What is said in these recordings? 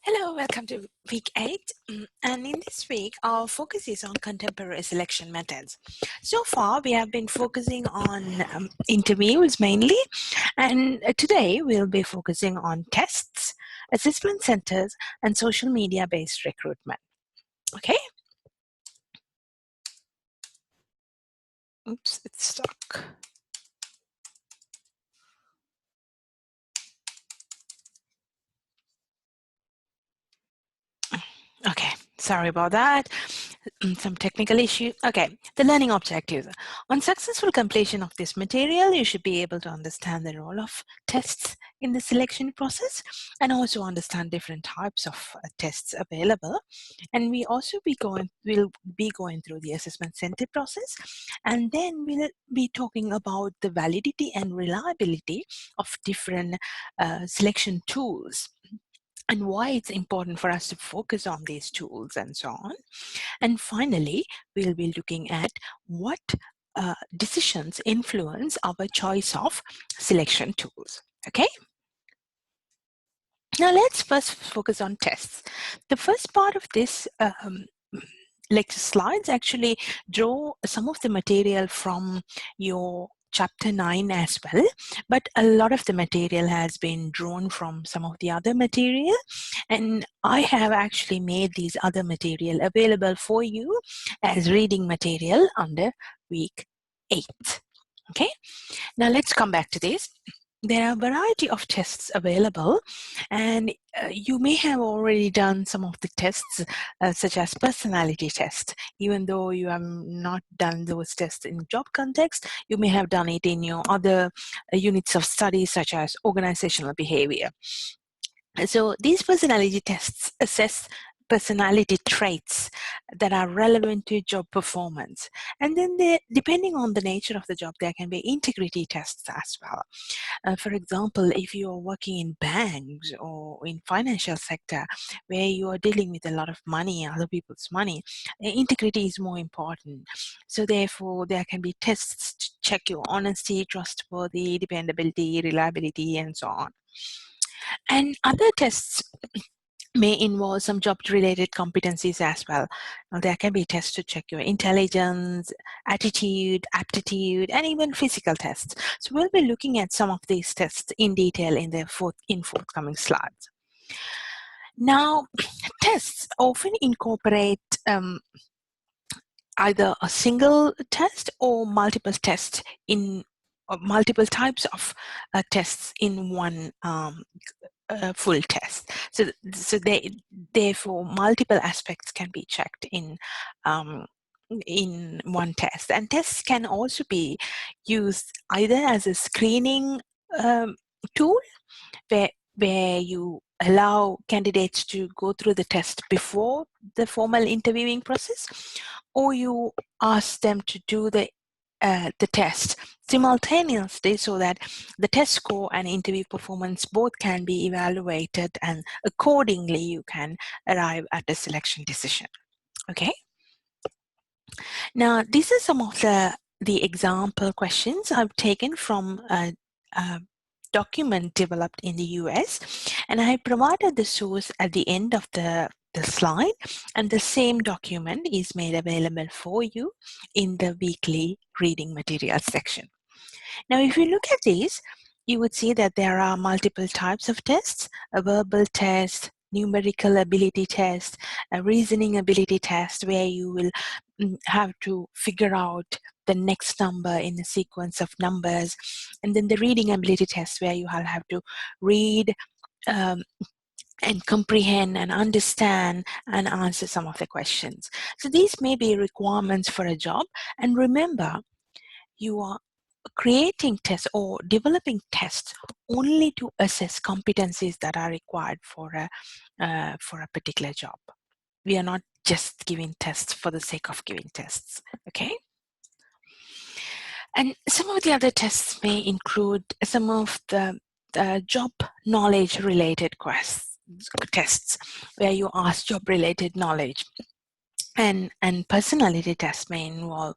Hello, welcome to week 8. And in this week, our focus is on contemporary selection methods. So far, we have been focusing on interviews mainly, and today we'll be focusing on tests, assessment centers, and social media-based recruitment. Okay? Oops, it's stuck. Okay, sorry about that. Some technical issue. Okay, the learning objectives. On successful completion of this material, you should be able to understand the role of tests in the selection process and also understand different types of tests available. And we'll be going through the assessment center process, and then we'll be talking about the validity and reliability of different selection tools, and why it's important for us to focus on these tools and so on. And finally, we'll be looking at what decisions influence our choice of selection tools. Okay? Now let's first focus on tests. The first part of this lecture slides actually draw some of the material from your chapter 9 as well, but a lot of the material has been drawn from some of the other material, and I have actually made these other material available for you as reading material under week 8. Okay, now let's come back to this. There are a variety of tests available, and you may have already done some of the tests such as personality test. Even though you have not done those tests in job context, you may have done it in your other units of study such as organizational behavior. So these personality tests assess personality traits that are relevant to job performance. And then depending on the nature of the job, there can be integrity tests as well. For example, if you are working in banks or in financial sector where you are dealing with a lot of money, other people's money, integrity is more important. So therefore, there can be tests to check your honesty, trustworthy, dependability, reliability, and so on. And other tests may involve some job-related competencies as well. Now, there can be tests to check your intelligence, attitude, aptitude, and even physical tests. So we'll be looking at some of these tests in detail in the forthcoming slides. Now, tests often incorporate either a single test or multiple tests in multiple types of tests in one full test. So therefore, multiple aspects can be checked in one test. And tests can also be used either as a screening tool where you allow candidates to go through the test before the formal interviewing process, or you ask them to do the test simultaneously so that the test score and interview performance both can be evaluated, and accordingly you can arrive at a selection decision. Okay. Now, these are some of the example questions I've taken from a document developed in the US, and I provided the source at the end of the slide, and the same document is made available for you in the weekly reading materials section. Now, if you look at these, you would see that there are multiple types of tests: a verbal test, numerical ability test, a reasoning ability test, where you will have to figure out the next number in a sequence of numbers, and then the reading ability test, where you have to read and comprehend and understand and answer some of the questions. So these may be requirements for a job, and remember, you are creating tests or developing tests only to assess competencies that are required for a particular job. We are not just giving tests for the sake of giving tests. Okay. And some of the other tests may include some of the job knowledge related tests, where you ask job related knowledge. And personality tests may involve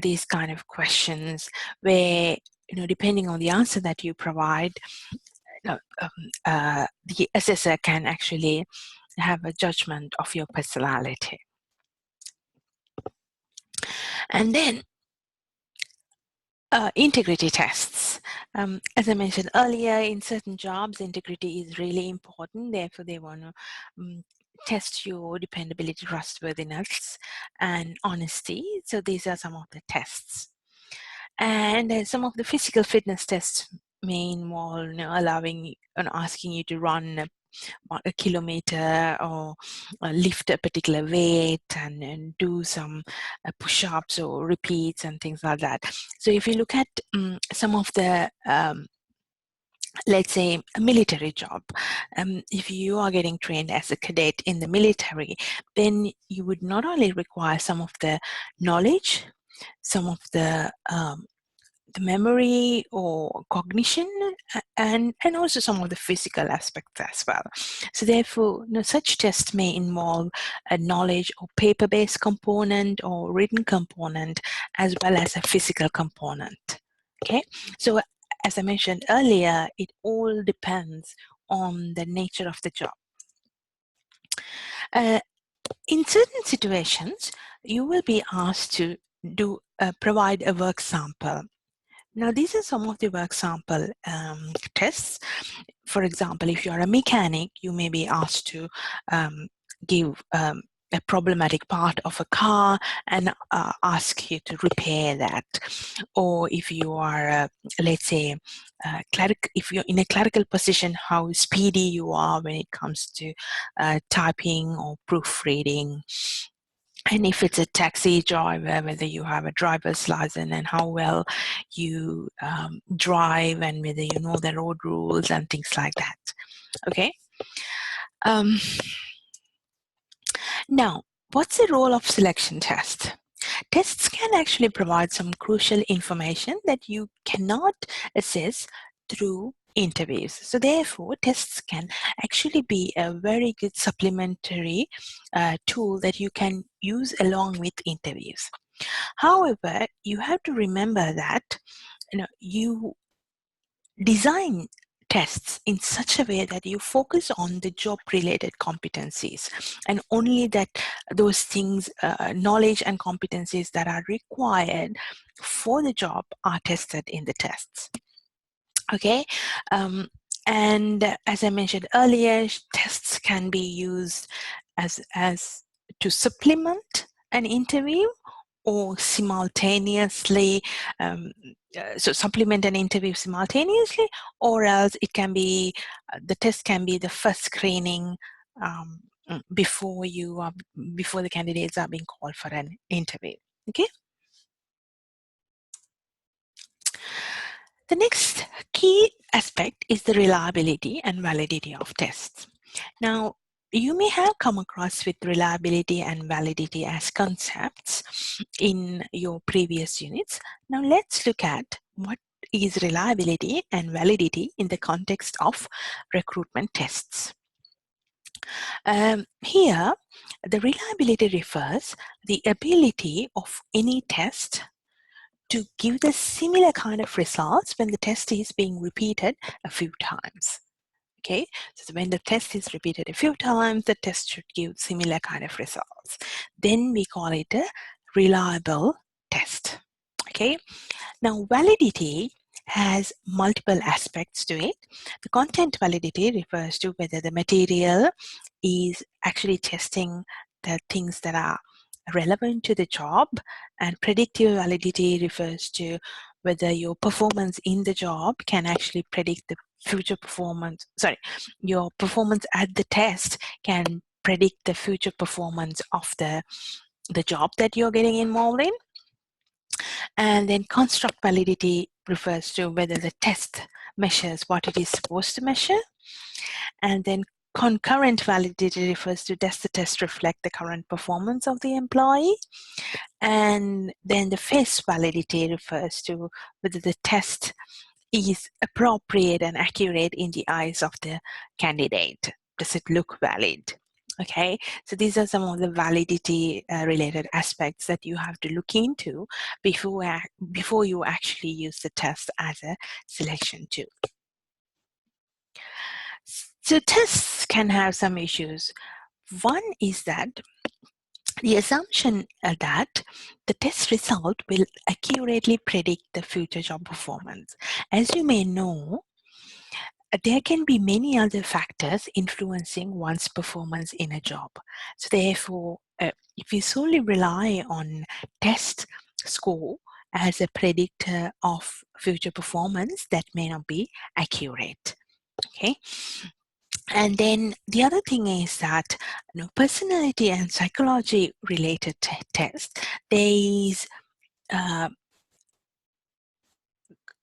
these kind of questions where, depending on the answer that you provide, the assessor can actually have a judgment of your personality. And then integrity tests. As I mentioned earlier, in certain jobs, integrity is really important. Therefore, they want to test your dependability, trustworthiness, and honesty. So these are some of the tests. And some of the physical fitness tests may involve allowing and asking you to run a kilometer or lift a particular weight and do some push-ups or repeats and things like that. So if you look at some of the let's say a military job, if you are getting trained as a cadet in the military, then you would not only require some of the knowledge, some of the memory or cognition, and also some of the physical aspects as well. So therefore, such tests may involve a knowledge or paper-based component or written component, as well as a physical component. Okay, so as I mentioned earlier, it all depends on the nature of the job. In certain situations, you will be asked to provide a work sample. Now, these are some of the work sample tests. For example, if you're a mechanic, you may be asked to give a problematic part of a car and ask you to repair that. Or if you are, let's say, if you're in a clerical position, how speedy you are when it comes to typing or proofreading. And if it's a taxi driver, whether you have a driver's license and how well you drive and whether you know the road rules and things like that. Okay. Now, what's the role of selection test? Tests can actually provide some crucial information that you cannot assess through interviews. So therefore, tests can actually be a very good supplementary tool that you can use along with interviews. However, you have to remember that you design tests in such a way that you focus on the job related competencies, and only that those things, knowledge and competencies that are required for the job are tested in the tests. Okay, and as I mentioned earlier, tests can be used as to supplement an interview or simultaneously, so supplement an interview simultaneously, or else it can be, the test can be the first screening before the candidates are being called for an interview. Okay. The next key aspect is the reliability and validity of tests. Now, you may have come across with reliability and validity as concepts in your previous units. Now let's look at what is reliability and validity in the context of recruitment tests. Here, the reliability refers the ability of any test to give the similar kind of results when the test is being repeated a few times. Okay, so when the test is repeated a few times, the test should give similar kind of results. Then we call it a reliable test. Okay, now validity has multiple aspects to it. The content validity refers to whether the material is actually testing the things that are relevant to the job, and predictive validity refers to whether your performance in the job can actually predict the future performance. Sorry, your performance at the test can predict the future performance of the job that you're getting involved in. And then construct validity refers to whether the test measures what it is supposed to measure. And then concurrent validity refers to, does the test reflect the current performance of the employee? And then the face validity refers to whether the test is appropriate and accurate in the eyes of the candidate. Does it look valid? Okay, so these are some of the validity related aspects that you have to look into before you actually use the test as a selection tool. So tests can have some issues. One is that the assumption that the test result will accurately predict the future job performance. As you may know, there can be many other factors influencing one's performance in a job. So therefore, if we solely rely on test score as a predictor of future performance, that may not be accurate. Okay. And then the other thing is that personality and psychology related tests, there is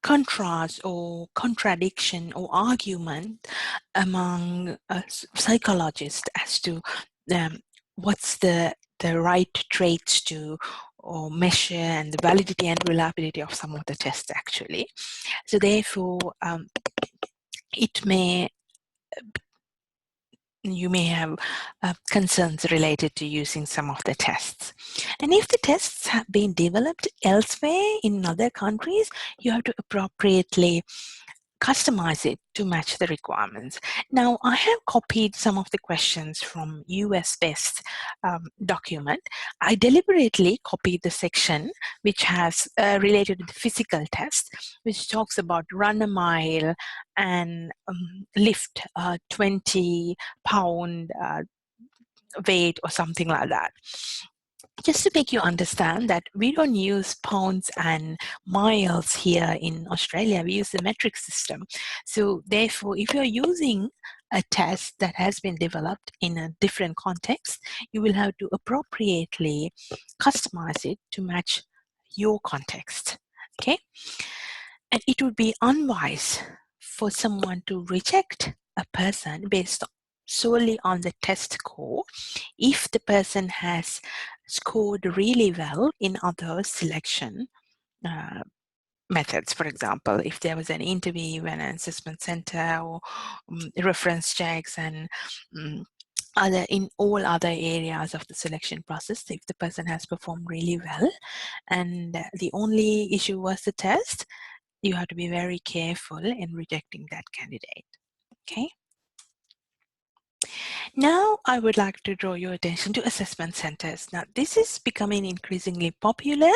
contrast or contradiction or argument among psychologists as to what's the right traits to or measure and the validity and reliability of some of the tests actually. So therefore, it may you may have concerns related to using some of the tests. And if the tests have been developed elsewhere in other countries, you have to appropriately customize it to match the requirements. Now, I have copied some of the questions from US-based document. I deliberately copied the section which has related to the physical test, which talks about run a mile and lift 20-pound weight or something like that. Just to make you understand that we don't use pounds and miles here in Australia, we use the metric system. So therefore, if you're using a test that has been developed in a different context, you will have to appropriately customize it to match your context. Okay? And it would be unwise for someone to reject a person based solely on the test score if the person has scored really well in other selection methods. For example, if there was an interview and an assessment center or reference checks and in all other areas of the selection process, if the person has performed really well and the only issue was the test, you have to be very careful in rejecting that candidate. Okay. Now, I would like to draw your attention to assessment centers. Now, this is becoming increasingly popular,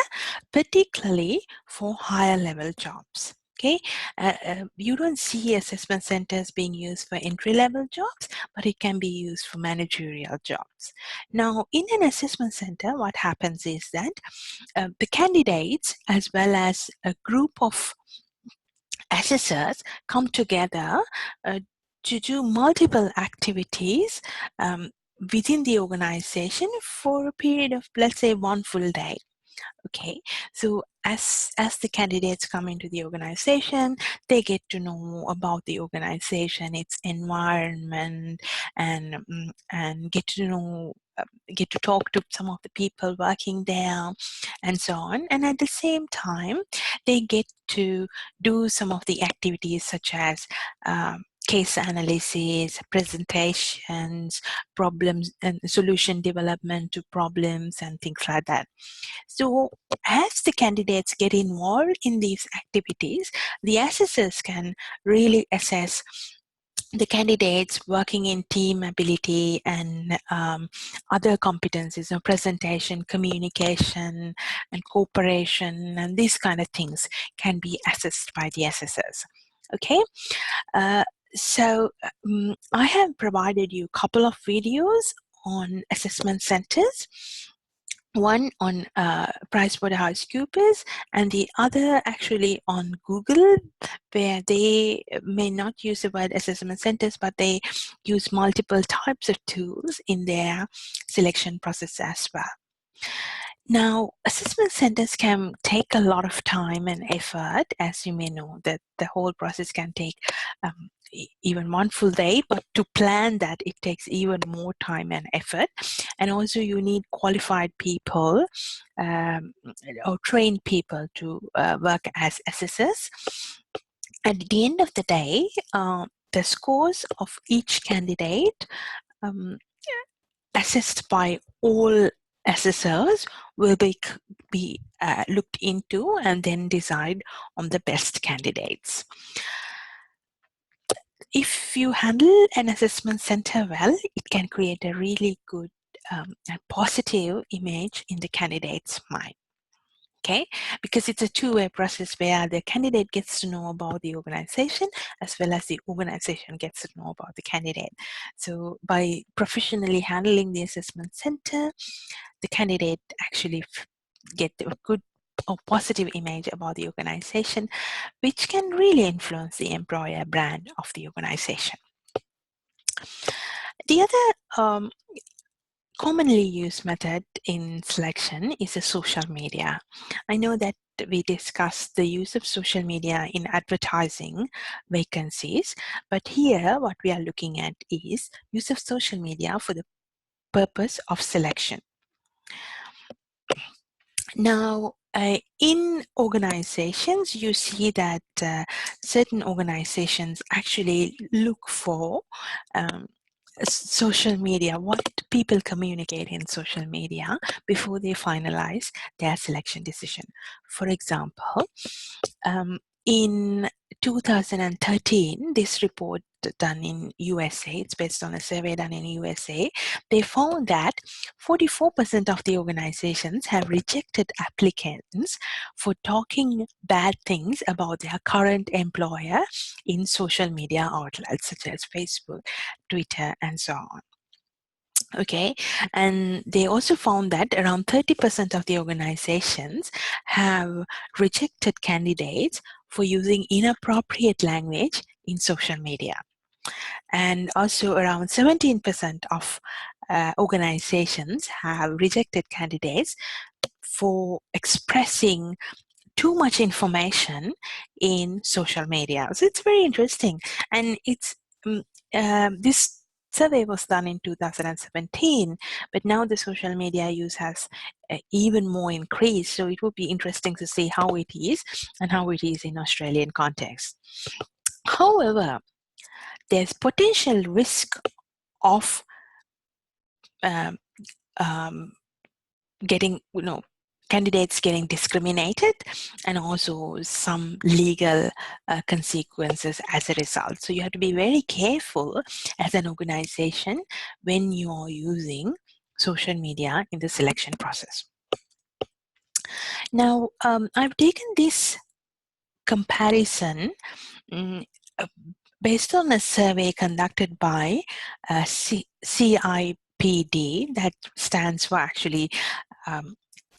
particularly for higher level jobs. Okay, you don't see assessment centers being used for entry-level jobs, but it can be used for managerial jobs. Now, in an assessment center, what happens is that the candidates, as well as a group of assessors, come together to do multiple activities within the organization for a period of, let's say, one full day. Okay, so as the candidates come into the organization, they get to know about the organization, its environment, and get to know, get to talk to some of the people working there, and so on. And at the same time, they get to do some of the activities such as case analysis, presentations, problems and solution development to problems and things like that. So as the candidates get involved in these activities, the assessors can really assess the candidates working in team ability and other competencies, presentation, communication, and cooperation, and these kind of things can be assessed by the assessors. Okay, so I have provided you a couple of videos on assessment centers. One on PricewaterhouseCoopers and the other actually on Google, where they may not use the word assessment centers, but they use multiple types of tools in their selection process as well. Now, assessment centers can take a lot of time and effort, as you may know, that the whole process can take even one full day, but to plan that, it takes even more time and effort. And also you need qualified people or trained people to work as assessors. At the end of the day, the scores of each candidate assessed by all assessors will be looked into and then decide on the best candidates. if you handle an assessment center well, it can create a really good and positive image in the candidate's mind. Okay, because it's a two-way process where the candidate gets to know about the organization as well as the organization gets to know about the candidate. So by professionally handling the assessment center, the candidate actually get a good or positive image about the organization, which can really influence the employer brand of the organization. The other commonly used method in selection is a social media. I know that we discussed the use of social media in advertising vacancies, but here what we are looking at is use of social media for the purpose of selection. Now, in organizations, you see that certain organizations actually look for social media, what people communicate in social media before they finalize their selection decision. For example, in 2013, this report done in USA, it's based on a survey done in USA, they found that 44% of the organizations have rejected applicants for talking bad things about their current employer in social media outlets such as Facebook, Twitter, and so on. Okay, and they also found that around 30% of the organizations have rejected candidates for using inappropriate language in social media. And also around 17% of organizations have rejected candidates for expressing too much information in social media. So it's very interesting. And it's this survey was done in 2017, but now the social media use has even more increased. So it would be interesting to see how it is and how it is in Australian context. However, there's potential risk of um, getting, candidates getting discriminated, and also some legal consequences as a result. So you have to be very careful as an organization when you are using social media in the selection process. Now, I've taken this comparison based on a survey conducted by CIPD, that stands for actually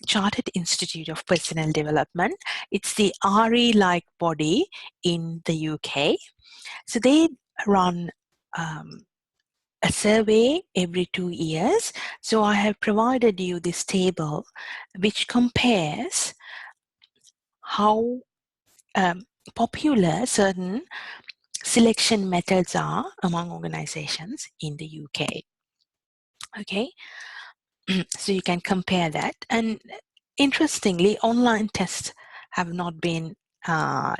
Chartered Institute of Personnel Development. It's the RE-like body in the UK. So they run a survey every 2 years. So I have provided you this table which compares how popular certain selection methods are among organizations in the UK. Okay, so you can compare that. And interestingly, online tests have not been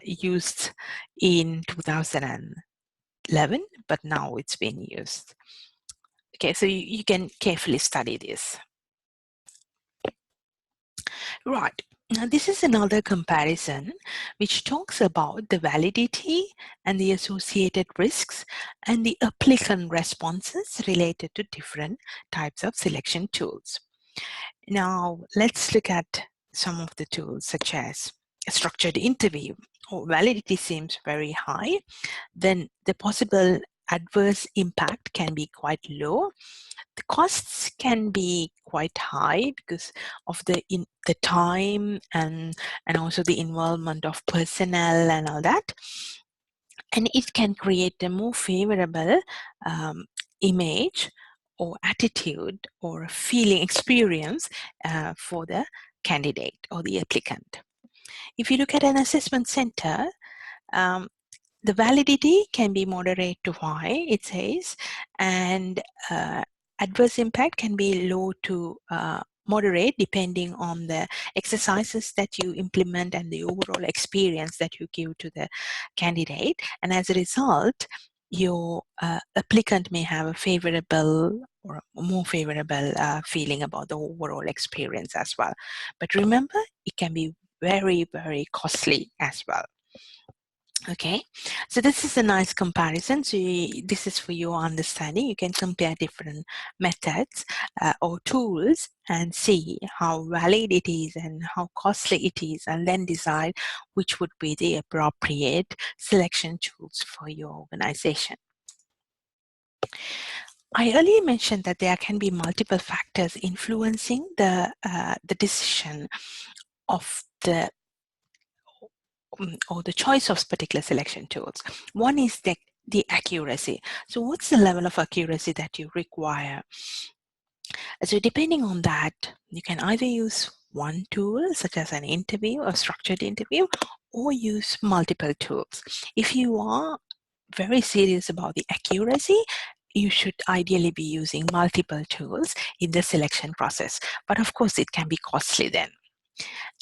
used in 2011, but now it's been used. Okay, so you can carefully study this. Right. Now, this is another comparison which talks about the validity and the associated risks and the applicant responses related to different types of selection tools. Now, let's look at some of the tools such as a structured interview. Validity seems very high, then the possible adverse impact can be quite low. The costs can be quite high because of the time and also the involvement of personnel and all that. And it can create a more favorable image or attitude or feeling experience for the candidate or the applicant. If you look at an assessment center, the validity can be moderate to high, it says, and adverse impact can be low to moderate depending on the exercises that you implement and the overall experience that you give to the candidate. And as a result, your applicant may have a favorable or a more favorable feeling about the overall experience as well. But remember, it can be very, very costly as well. Okay, so this is a nice comparison. So this is for your understanding. You can compare different methods or tools and see how valid it is and how costly it is, and then decide which would be the appropriate selection tools for your organization. I earlier mentioned that there can be multiple factors influencing the decision of the choice of particular selection tools. One is the accuracy. So what's the level of accuracy that you require? So depending on that, you can either use one tool, such as an interview, a structured interview, or use multiple tools. If you are very serious about the accuracy, you should ideally be using multiple tools in the selection process. But of course, it can be costly then.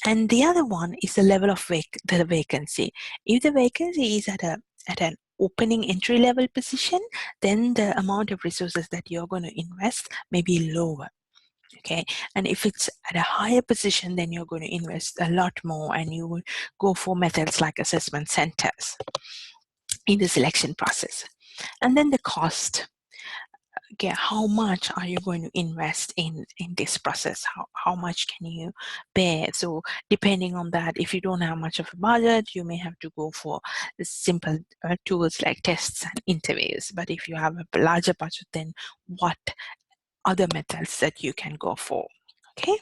And the other one is the level of the vacancy. If the vacancy is at an opening entry level position, then the amount of resources that you're going to invest may be lower. Okay, and if it's at a higher position, then you're going to invest a lot more, and you will go for methods like assessment centers in the selection process. And then the cost. Okay, how much are you going to invest in this process? How much can you bear? So depending on that, if you don't have much of a budget, you may have to go for simple tools like tests and interviews. But if you have a larger budget, then what other methods that you can go for? Okay.